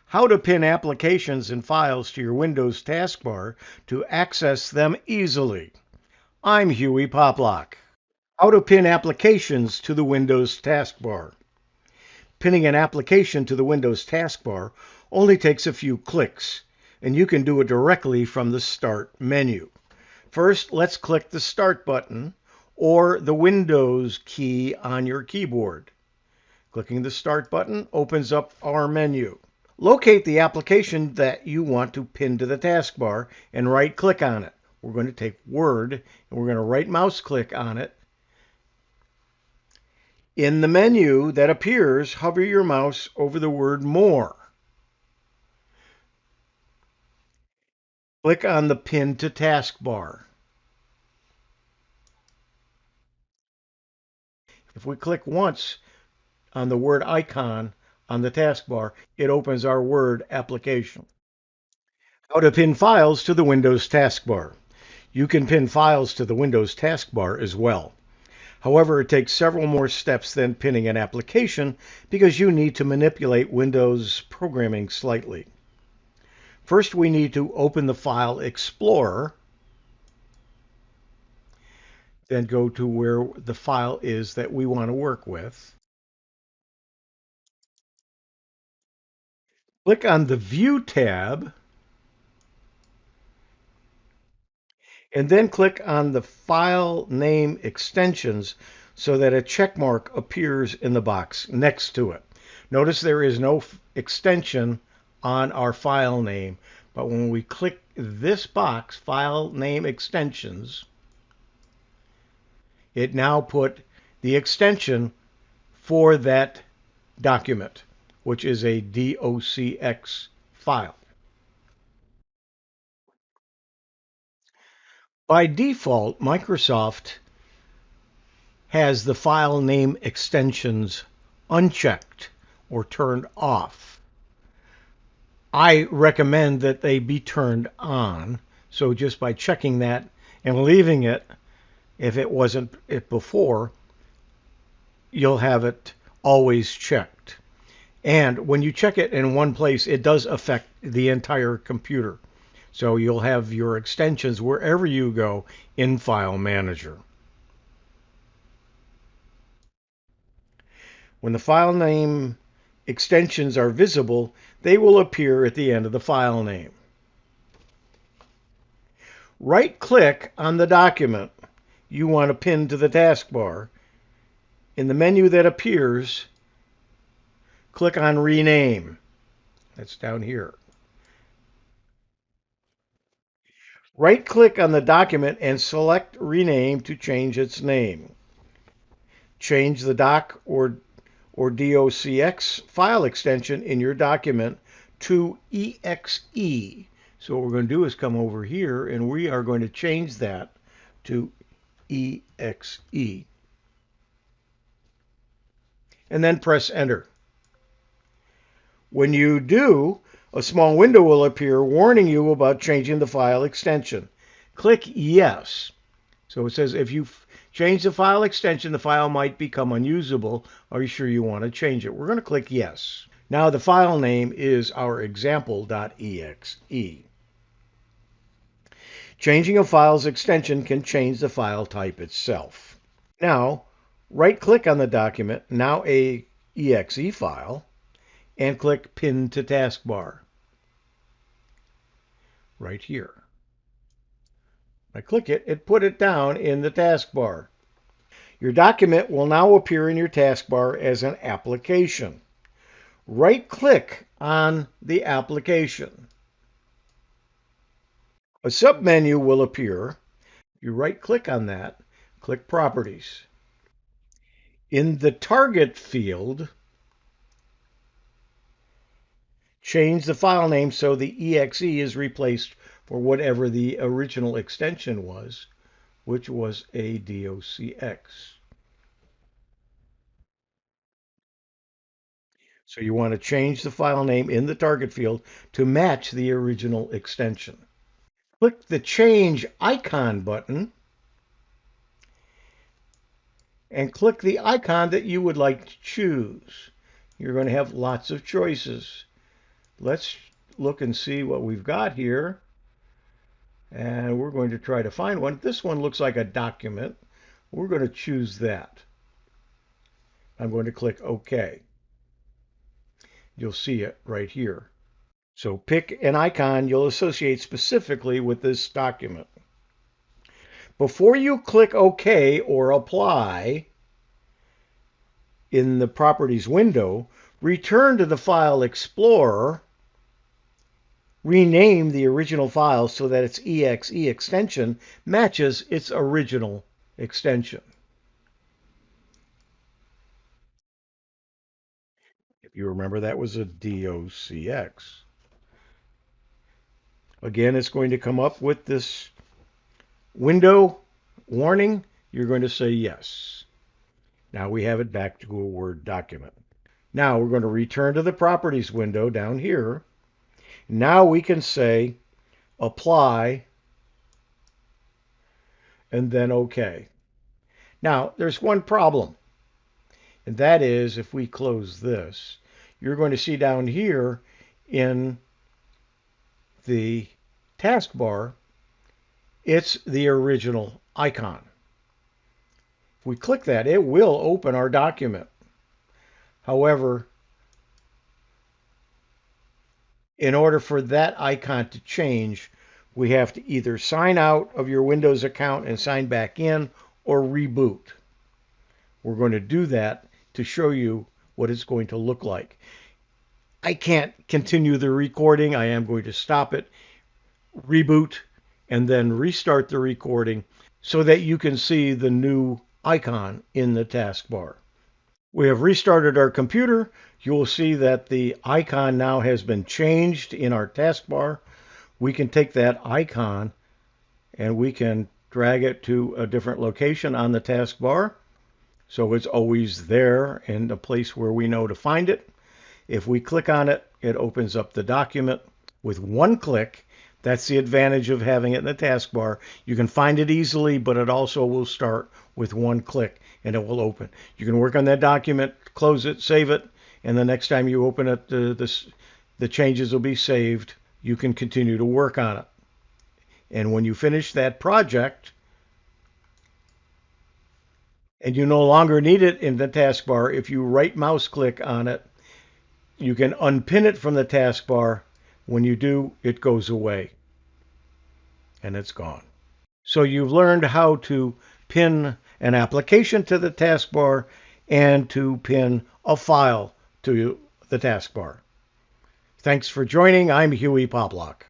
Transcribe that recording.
How to pin applications and files to your Windows taskbar to access them easily. I'm Huey Poplock. How to pin applications to the Windows taskbar. Pinning an application to the Windows taskbar only takes a few clicks, and you can do it directly from the Start menu. First, let's click the Start button or the Windows key on your keyboard. Clicking the Start button opens up our menu. Locate the application that you want to pin to the taskbar and right-click on it. We're going to take Word and we're going to right mouse click on it. In the menu that appears, hover your mouse over the word More. Click on the Pin to Taskbar. If we click once on the Word icon on the taskbar, it opens our Word application. How to pin files to the Windows taskbar. You can pin files to the Windows taskbar as well. However, it takes several more steps than pinning an application because you need to manipulate Windows programming slightly. First, we need to open the File Explorer, then go to where the file is that we want to work with. Click on the View tab, and then click on the file name extensions so that a check mark appears in the box next to it. Notice there is no extension on our file name, but when we click this box, File Name Extensions, it now put the extension for that document, which is a docx file. By default, Microsoft has the file name extensions unchecked or turned off. I recommend that they be turned on. So just by checking that and leaving it, if it wasn't it before, you'll have it always checked. And when you check it in one place, it does affect the entire computer. So you'll have your extensions wherever you go in File Manager. When the file name extensions are visible, they will appear at the end of the file name. Right-click on the document you want to pin to the taskbar. In the menu that appears, click on Rename. That's down here. Right-click on the document and select Rename to change its name. Change the doc or docx file extension in your document to exe. So what we're going to do is come over here and we are going to change that to exe. And then press Enter. When you do, a small window will appear warning you about changing the file extension. Click Yes. So it says if you change the file extension, the file might become unusable. Are you sure you want to change it? We're going to click Yes. Now the file name is our example.exe. Changing a file's extension can change the file type itself. Now, right-click on the document, now a exe file, and click Pin to Taskbar. Right here. I click it, it put it down in the taskbar. Your document will now appear in your taskbar as an application. Right-click on the application. A submenu will appear. You right-click on that, click Properties. In the Target field, change the file name so the exe is replaced for whatever the original extension was, which was a docx. So you want to change the file name in the target field to match the original extension. Click the Change Icon button and click the icon that you would like to choose. You're going to have lots of choices. Let's look and see what we've got here. And we're going to try to find one. This one looks like a document. We're going to choose that. I'm going to click OK. You'll see it right here. So pick an icon you'll associate specifically with this document. Before you click OK or Apply in the Properties window, return to the File Explorer, rename the original file so that its exe extension matches its original extension. If you remember, that was a docx. Again, it's going to come up with this window warning. You're going to say yes. Now we have it back to a Word document. Now we're going to return to the Properties window down here. Now we can say Apply and then OK. Now there's one problem, and that is if we close this, you're going to see down here in the taskbar, it's the original icon. If we click that, it will open our document. However, in order for that icon to change, we have to either sign out of your Windows account and sign back in or reboot. We're going to do that to show you what it's going to look like. I can't continue the recording. I am going to stop it, reboot, and then restart the recording so that you can see the new icon in the taskbar. We have restarted our computer. You will see that the icon now has been changed in our taskbar. We can take that icon and we can drag it to a different location on the taskbar, so it's always there in the place where we know to find it. If we click on it, it opens up the document with one click. That's the advantage of having it in the taskbar. You can find it easily, but it also will start with one click and it will open. You can work on that document, close it, save it, and the next time you open it, the changes will be saved. You can continue to work on it. And when you finish that project and you no longer need it in the taskbar, if you right mouse click on it, you can unpin it from the taskbar. When you do, it goes away and it's gone. So you've learned how to pin an application to the taskbar and to pin a file to the taskbar. Thanks for joining. I'm Huey Poplock.